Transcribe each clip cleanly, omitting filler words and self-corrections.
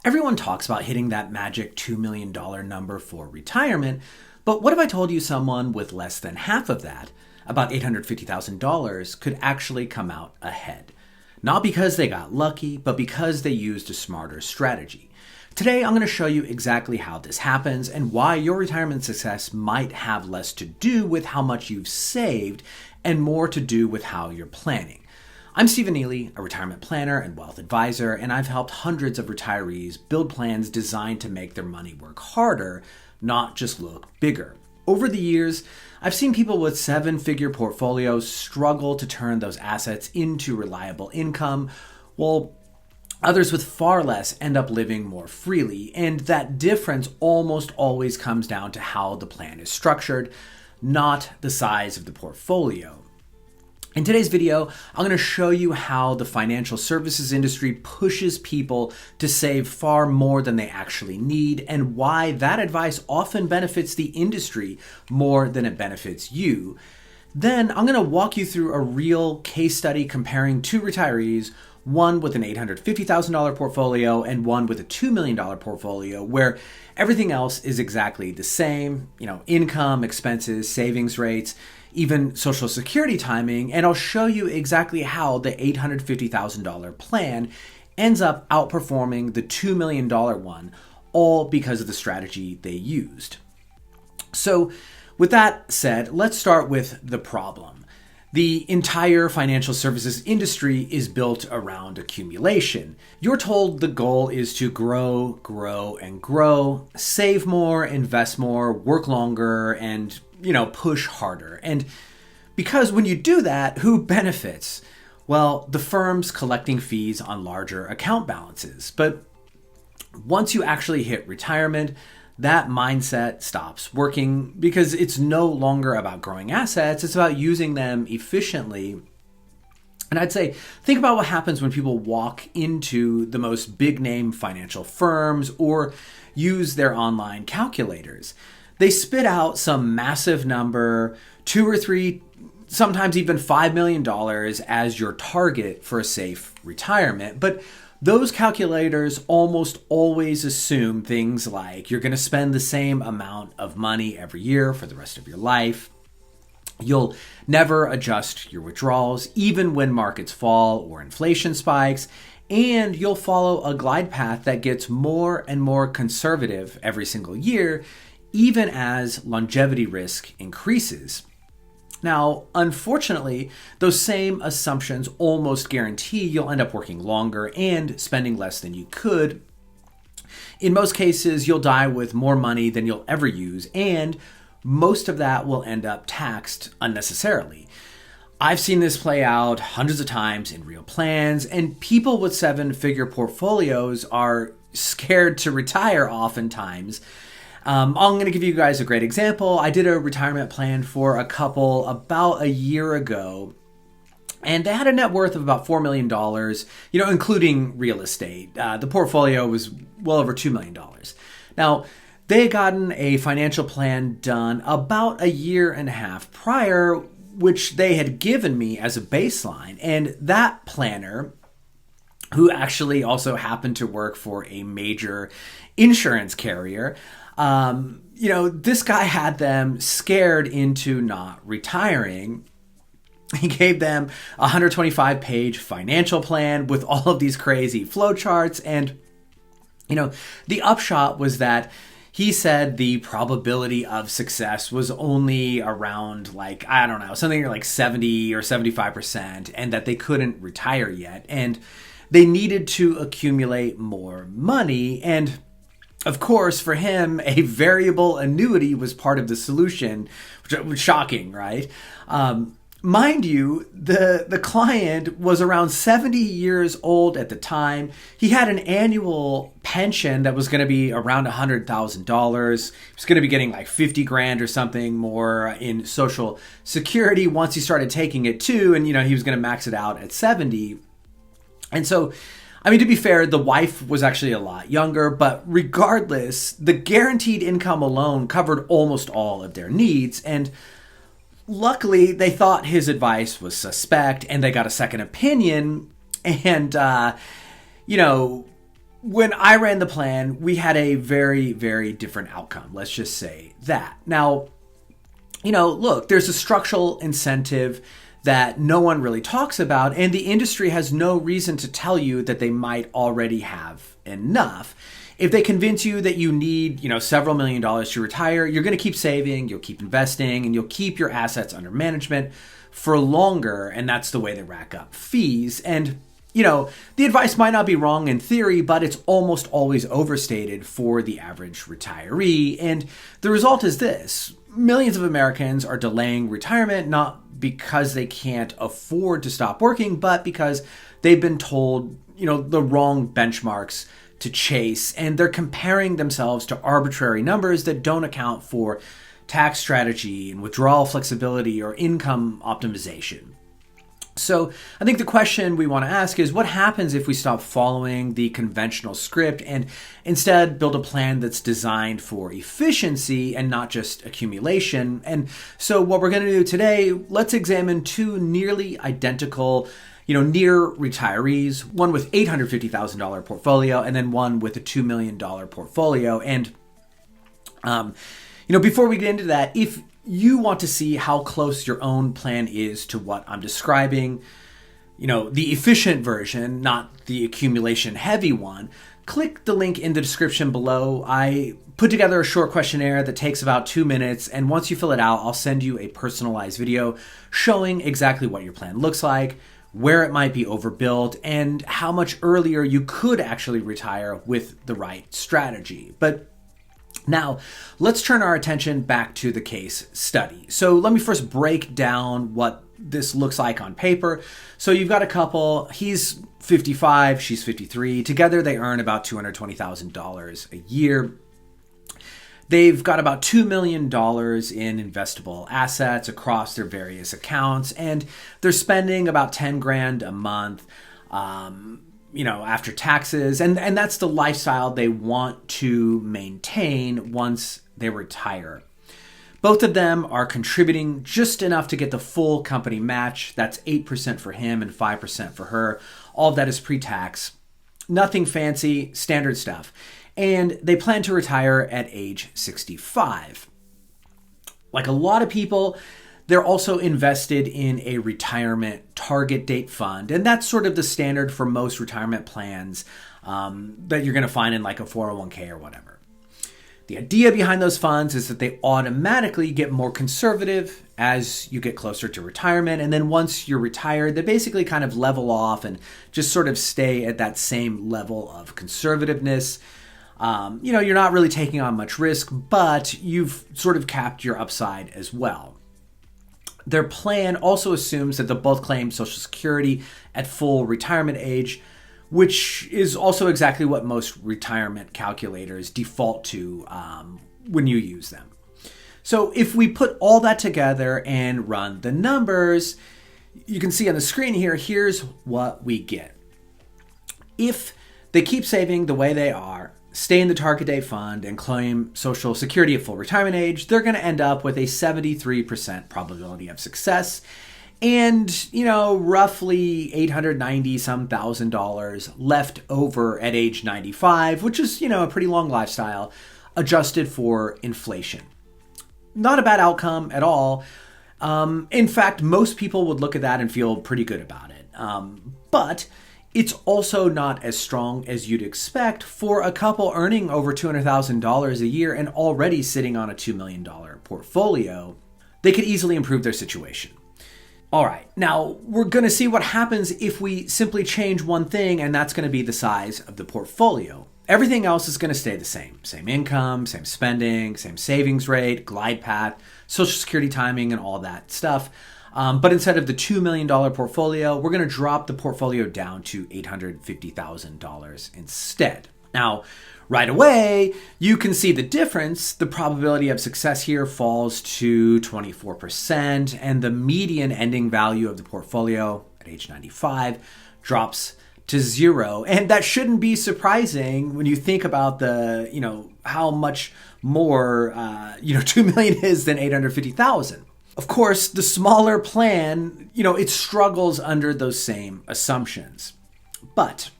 Everyone talks about hitting that magic $2 million number for retirement, but what if I told you someone with less than half of that, about $850,000, could actually come out ahead? Not because they got lucky, but because they used a smarter strategy. Today, I'm going to show you exactly how this happens and why your retirement success might have less to do with how much you've saved and more to do with how you're planning. I'm Stephen Neely, a retirement planner and wealth advisor, and I've helped hundreds of retirees build plans designed to make their money work harder, not just look bigger. Over the years, I've seen people with seven-figure portfolios struggle to turn those assets into reliable income, while others with far less end up living more freely, and that difference almost always comes down to how the plan is structured, not the size of the portfolio. In today's video, I'm going to show you how the financial services industry pushes people to save far more than they actually need, and why that advice often benefits the industry more than it benefits you. Then I'm going to walk you through a real case study comparing two retirees, one with an $850,000 portfolio and one with a $2 million portfolio, where everything else is exactly the same, income, expenses, savings rates, even Social Security timing, and I'll show you exactly how the $850,000 plan ends up outperforming the $2 million one, all because of the strategy they used. So with that said, let's start with the problem. The entire financial services industry is built around accumulation. You're told the goal is to grow, and grow, save more, invest more, work longer, and push harder. And because when you do that, who benefits? Well, the firms collecting fees on larger account balances. But once you actually hit retirement, that mindset stops working because it's no longer about growing assets, it's about using them efficiently. And I'd say, think about what happens when people walk into the most big name financial firms or use their online calculators. They spit out some massive number, 2 or 3, sometimes even $5 million as your target for a safe retirement. But those calculators almost always assume things like you're going to spend the same amount of money every year for the rest of your life. You'll never adjust your withdrawals, even when markets fall or inflation spikes. And you'll follow a glide path that gets more and more conservative every single year, even as longevity risk increases. Now, unfortunately, those same assumptions almost guarantee you'll end up working longer and spending less than you could. In most cases, you'll die with more money than you'll ever use, and most of that will end up taxed unnecessarily. I've seen this play out hundreds of times in real plans, and people with seven-figure portfolios are scared to retire oftentimes. I'm going to give you guys a great example. I did a retirement plan for a couple about a year ago, and they had a net worth of about $4 million, including real estate. The portfolio was well over $2 million. Now, they had gotten a financial plan done about a year and a half prior, which they had given me as a baseline. And that planner, who actually also happened to work for a major insurance carrier, this guy had them scared into not retiring. He gave them a 125-page financial plan with all of these crazy flowcharts. And, the upshot was that he said the probability of success was only around something like 70 or 75%, and that they couldn't retire yet. And they needed to accumulate more money. And of course, for him, a variable annuity was part of the solution, which was shocking, right? Mind you, the client was around 70 years old at the time. He had an annual pension that was going to be around $100,000. He was going to be getting like 50 grand or something more in Social Security once he started taking it too. And, he was going to max it out at 70. And so, to be fair, the wife was actually a lot younger, but regardless, the guaranteed income alone covered almost all of their needs. And luckily, they thought his advice was suspect, and they got a second opinion. And, when I ran the plan, we had a very, very different outcome. Let's just say that. Now, look, there's a structural incentive that no one really talks about, and the industry has no reason to tell you that they might already have enough. If they convince you that you need, several $1,000,000 to retire, you're going to keep saving, you'll keep investing, and you'll keep your assets under management for longer, and that's the way they rack up fees. And the advice might not be wrong in theory, but it's almost always overstated for the average retiree. And the result is this: millions of Americans are delaying retirement, not because they can't afford to stop working, but because they've been told, the wrong benchmarks to chase, and they're comparing themselves to arbitrary numbers that don't account for tax strategy and withdrawal flexibility or income optimization. So I think the question we want to ask is, what happens if we stop following the conventional script and instead build a plan that's designed for efficiency and not just accumulation? And so what we're going to do today, let's examine two nearly identical, near retirees, one with $850,000 portfolio and then one with a $2 million portfolio. And, before we get into that, if you want to see how close your own plan is to what I'm describing, the efficient version, not the accumulation heavy one, click the link in the description below. I put together a short questionnaire that takes about 2 minutes, and once you fill it out, I'll send you a personalized video showing exactly what your plan looks like, where it might be overbuilt, and how much earlier you could actually retire with the right strategy. But now, let's turn our attention back to the case study. So let me first break down what this looks like on paper. So you've got a couple, he's 55, she's 53. Together they earn about $220,000 a year. They've got about $2 million in investable assets across their various accounts, and they're spending about 10 grand a month after taxes. And that's the lifestyle they want to maintain once they retire. Both of them are contributing just enough to get the full company match. That's 8% for him and 5% for her. All of that is pre-tax. Nothing fancy, standard stuff. And they plan to retire at age 65. Like a lot of people, they're also invested in a retirement target date fund. And that's sort of the standard for most retirement plans that you're going to find in like a 401k or whatever. The idea behind those funds is that they automatically get more conservative as you get closer to retirement. And then once you're retired, they basically kind of level off and just sort of stay at that same level of conservativeness. You're not really taking on much risk, but you've sort of capped your upside as well. Their plan also assumes that they'll both claim Social Security at full retirement age, which is also exactly what most retirement calculators default to when you use them. So if we put all that together and run the numbers, you can see on the screen here, here's what we get. If they keep saving the way they are, stay in the target date fund, and claim Social Security at full retirement age, they're going to end up with a 73% probability of success and, roughly $890,000 left over at age 95, which is, a pretty long lifestyle, adjusted for inflation. Not a bad outcome at all. In fact, most people would look at that and feel pretty good about it. But it's also not as strong as you'd expect for a couple earning over $200,000 a year and already sitting on a $2 million portfolio. They could easily improve their situation. All right, now we're going to see what happens if we simply change one thing, and that's going to be the size of the portfolio. Everything else is going to stay the same. Same income, same spending, same savings rate, glide path, Social Security timing, and all that stuff. But instead of the $2 million portfolio, we're going to drop the portfolio down to $850,000 instead. Now, right away, you can see the difference. The probability of success here falls to 24%, and the median ending value of the portfolio at age 95 drops to 0. And that shouldn't be surprising when you think about the, how much more, $2 million is than $850,000. Of course, the smaller plan, it struggles under those same assumptions. But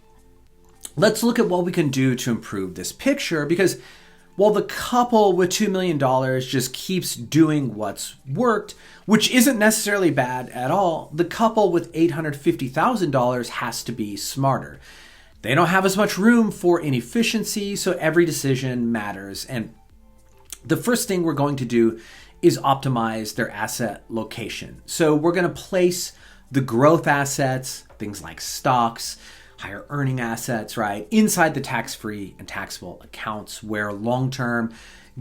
Let's look at what we can do to improve this picture, because while the couple with $2 million just keeps doing what's worked, which isn't necessarily bad at all, the couple with $850,000 has to be smarter. They don't have as much room for inefficiency, so every decision matters. And the first thing we're going to do is optimize their asset location. So we're going to place the growth assets, things like stocks, higher earning assets, right, inside the tax-free and taxable accounts where long-term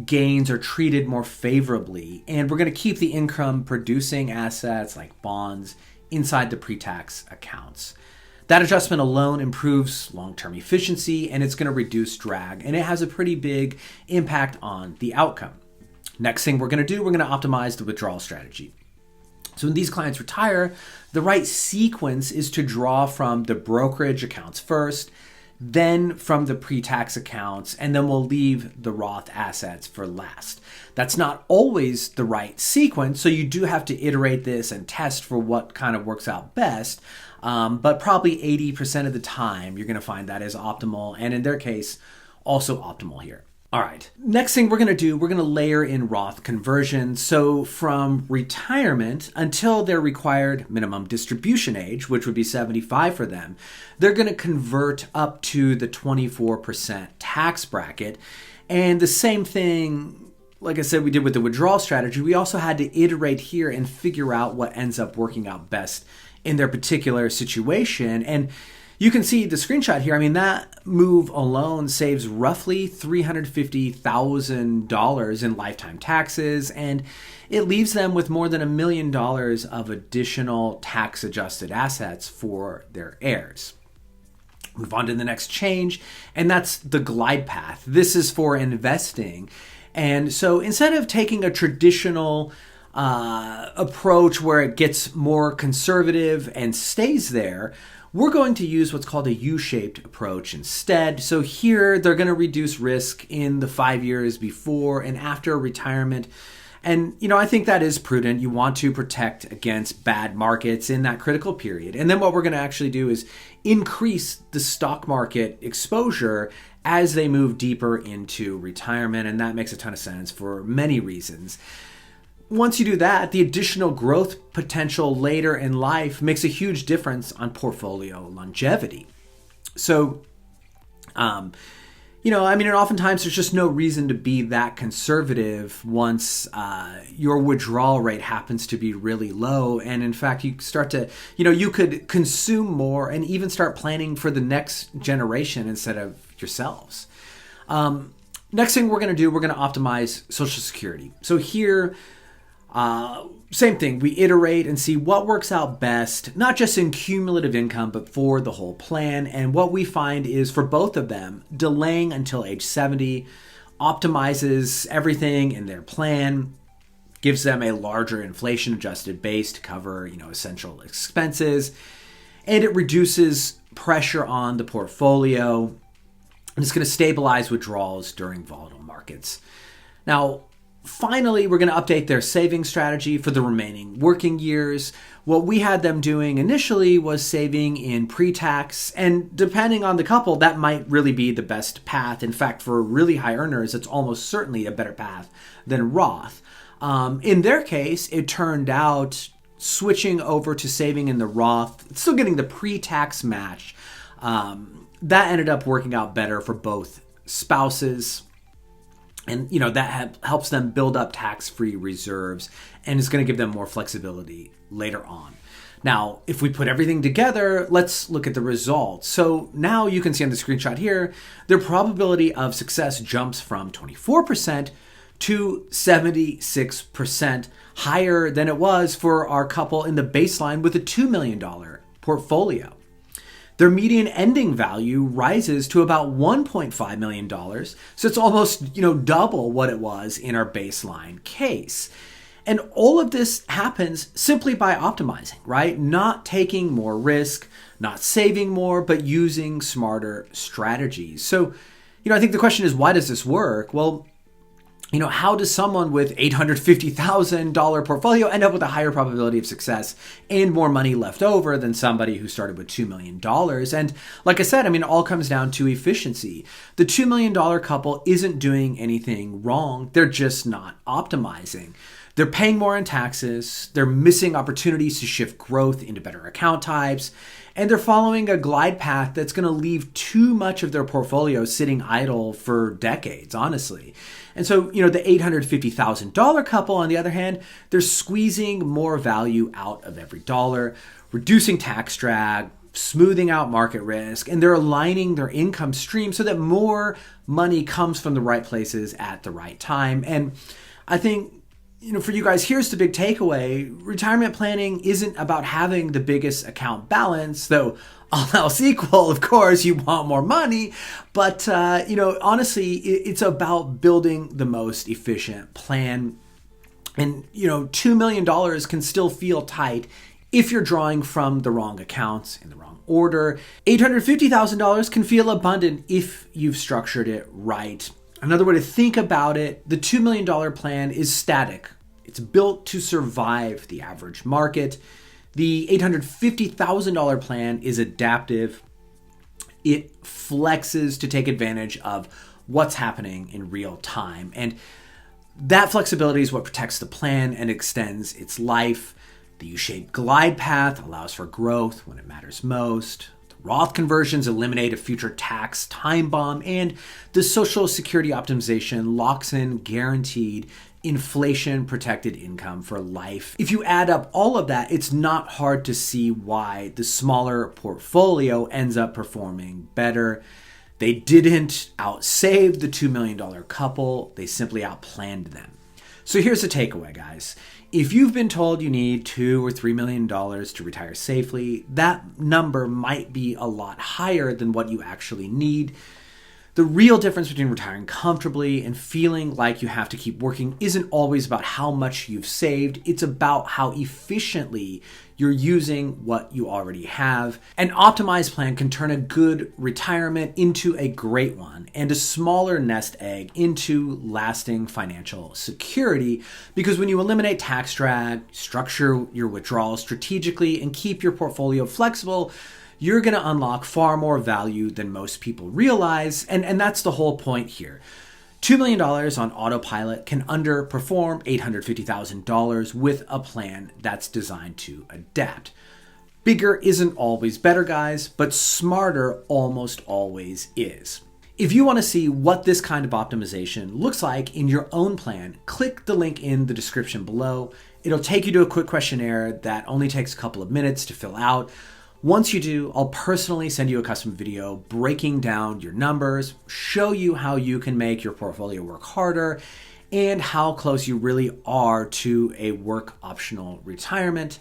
gains are treated more favorably. And we're going to keep the income producing assets like bonds inside the pre-tax accounts. That adjustment alone improves long-term efficiency, and it's going to reduce drag, and it has a pretty big impact on the outcome. Next thing we're going to do, we're going to optimize the withdrawal strategy. So when these clients retire, the right sequence is to draw from the brokerage accounts first, then from the pre-tax accounts, and then we'll leave the Roth assets for last. That's not always the right sequence, so you do have to iterate this and test for what kind of works out best, but probably 80% of the time you're going to find that is optimal, and in their case, also optimal here. All right, next thing we're going to do, we're going to layer in Roth conversions. So from retirement until their required minimum distribution age, which would be 75 for them, they're going to convert up to the 24% tax bracket. And the same thing, like I said, we did with the withdrawal strategy, we also had to iterate here and figure out what ends up working out best in their particular situation. And you can see the screenshot here. I mean, that move alone saves roughly $350,000 in lifetime taxes, and it leaves them with more than $1 million of additional tax-adjusted assets for their heirs. Move on to the next change, and that's the glide path. This is for investing. And so instead of taking a traditional approach where it gets more conservative and stays there, we're going to use what's called a U-shaped approach instead. So here they're going to reduce risk in the 5 years before and after retirement. And, I think that is prudent. You want to protect against bad markets in that critical period. And then what we're going to actually do is increase the stock market exposure as they move deeper into retirement. And that makes a ton of sense for many reasons. Once you do that, the additional growth potential later in life makes a huge difference on portfolio longevity. So, and oftentimes there's just no reason to be that conservative once your withdrawal rate happens to be really low. And in fact, you start to, you could consume more and even start planning for the next generation instead of yourselves. Next thing we're going to do, we're going to optimize Social Security. So here, same thing, we iterate and see what works out best, not just in cumulative income, but for the whole plan. And what we find is for both of them, delaying until age 70 optimizes everything in their plan, gives them a larger inflation adjusted base to cover, essential expenses, and it reduces pressure on the portfolio, and it's going to stabilize withdrawals during volatile markets. Now, finally, we're going to update their saving strategy for the remaining working years. What we had them doing initially was saving in pre-tax, and depending on the couple, that might really be the best path. In fact, for really high earners, it's almost certainly a better path than Roth. In their case, it turned out switching over to saving in the Roth, still getting the pre-tax match, that ended up working out better for both spouses. And, that helps them build up tax-free reserves and is going to give them more flexibility later on. Now, if we put everything together, let's look at the results. So now you can see on the screenshot here, their probability of success jumps from 24% to 76%, higher than it was for our couple in the baseline with a $2 million portfolio. Their median ending value rises to about $1.5 million. So it's almost, double what it was in our baseline case. And all of this happens simply by optimizing, right? Not taking more risk, not saving more, but using smarter strategies. So, I think the question is, why does this work? Well, How does someone with $850,000 portfolio end up with a higher probability of success and more money left over than somebody who started with $2 million? And like I said, it all comes down to efficiency. The $2 million couple isn't doing anything wrong. They're just not optimizing. They're paying more in taxes, they're missing opportunities to shift growth into better account types, and they're following a glide path that's going to leave too much of their portfolio sitting idle for decades, honestly. And so, the $850,000 couple, on the other hand, they're squeezing more value out of every dollar, reducing tax drag, smoothing out market risk, and they're aligning their income stream so that more money comes from the right places at the right time. And I think for you guys, here's the big takeaway. Retirement planning isn't about having the biggest account balance, though all else equal, of course, you want more money. But, honestly, it's about building the most efficient plan. And, $2 million can still feel tight if you're drawing from the wrong accounts in the wrong order. $850,000 can feel abundant if you've structured it right. Another way to think about it, the $2 million plan is static. It's built to survive the average market. The $850,000 plan is adaptive. It flexes to take advantage of what's happening in real time. And that flexibility is what protects the plan and extends its life. The U-shaped glide path allows for growth when it matters most. Roth conversions eliminate a future tax time bomb, and the Social Security optimization locks in guaranteed inflation-protected income for life. If you add up all of that, it's not hard to see why the smaller portfolio ends up performing better. They didn't outsave the $2 million couple, they simply outplanned them. So here's the takeaway, guys. If you've been told you need $2 or $3 million to retire safely, that number might be a lot higher than what you actually need. The real difference between retiring comfortably and feeling like you have to keep working isn't always about how much you've saved. It's about how efficiently you're using what you already have. An optimized plan can turn a good retirement into a great one and a smaller nest egg into lasting financial security, because when you eliminate tax drag, structure your withdrawals strategically, and keep your portfolio flexible, you're going to unlock far more value than most people realize. And that's the whole point here. $2 million on autopilot can underperform $850,000 with a plan that's designed to adapt. Bigger isn't always better, guys, but smarter almost always is. If you want to see what this kind of optimization looks like in your own plan, click the link in the description below. It'll take you to a quick questionnaire that only takes a couple of minutes to fill out. Once you do, I'll personally send you a custom video breaking down your numbers, show you how you can make your portfolio work harder, and how close you really are to a work optional retirement.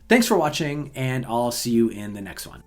Thanks for watching, and I'll see you in the next one.